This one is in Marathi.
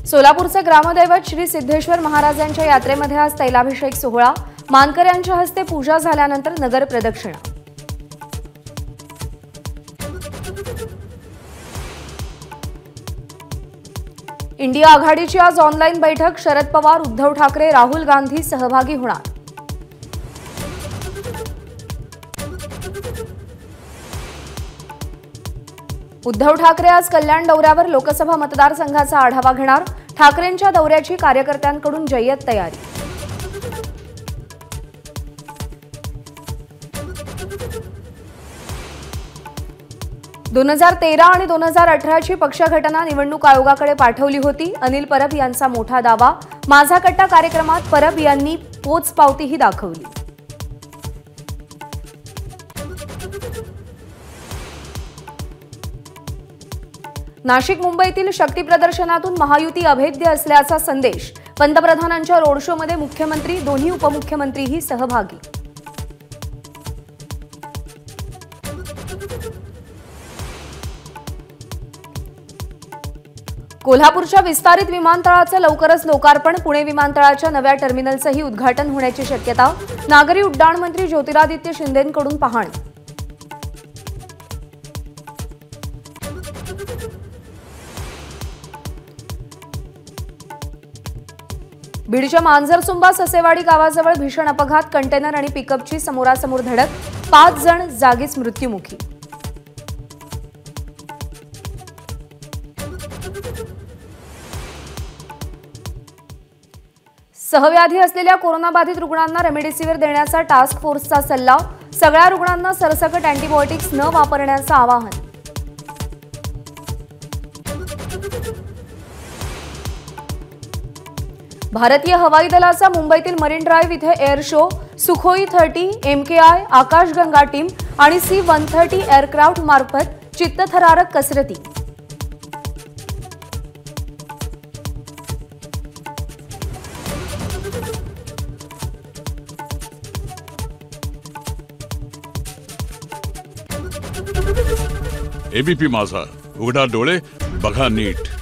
सोलापूरचे ग्रामदैवत श्री सिद्धेश्वर महाराजांच्या यात्रेमध्ये आज तैलाभिषेक सोहळा, मानकऱ्यांच्या हस्ते पूजा झाल्यानंतर नगर प्रदक्षिणा। इंडिया आघाडीची आज ऑनलाईन बैठक, शरद पवार, उद्धव ठाकरे, राहुल गांधी सहभागी होणार। उद्धव ठाकरे आज कल्याण दौऱ्यावर, लोकसभा मतदारसंघाचा आढावा घेणार। ठाकरेंच्या दौऱ्याची कार्यकर्त्यांकडून जय्यत तयारी। दोन 2013 आणि 2018ची पक्षघटना निवडणूक आयोगाकडे पाठवली होती। अनिल परब यांचा मोठा दावा। माझा कट्टा कार्यक्रमात परब यांनी पोचपावतीही दाखवली। नाशिक मुंबईतील शक्ती प्रदर्शनातून महायुती अभेद्य असल्याचा संदेश। पंतप्रधानांच्या रोड शोमध्ये मुख्यमंत्री, दोन्ही उपमुख्यमंत्रीही सहभागी। कोल्हापूरच्या विस्तारित विमानतळाचं लवकरच लोकार्पण, पुणे विमानतळाच्या नव्या टर्मिनलचंही उद्घाटन होण्याची शक्यता। नागरी उड्डाण मंत्री ज्योतिरादित्य शिंदेंकडून पाहणी। बीडच्या मांजरसुंबा ससेवाडी गावाजवळ भीषण अपघात, कंटेनर आणि पिकअपची समोरासमोर धडक, 5 जण जागीच मृत्युमुखी। सहव्याधी असलेल्या कोरोनाबाधित रुग्णांना रेमडेसिवीर देण्याचा टास्क फोर्सचा सल्ला, सगळ्या रुग्णांना सरसकट अँटीबायोटिक्स न वापरण्याचं आवाहन। भारतीय हवाई दलाचा मुंबईतील मरीन ड्राईव्ह इथे एअर शो, सुखोई 30, MKI, आकाशगंगा टीम आणि C-130 एअरक्राफ्ट मार्फत चित्तथरारक कसरती। एबीपी माझा, उघडा डोळे बघा नीट।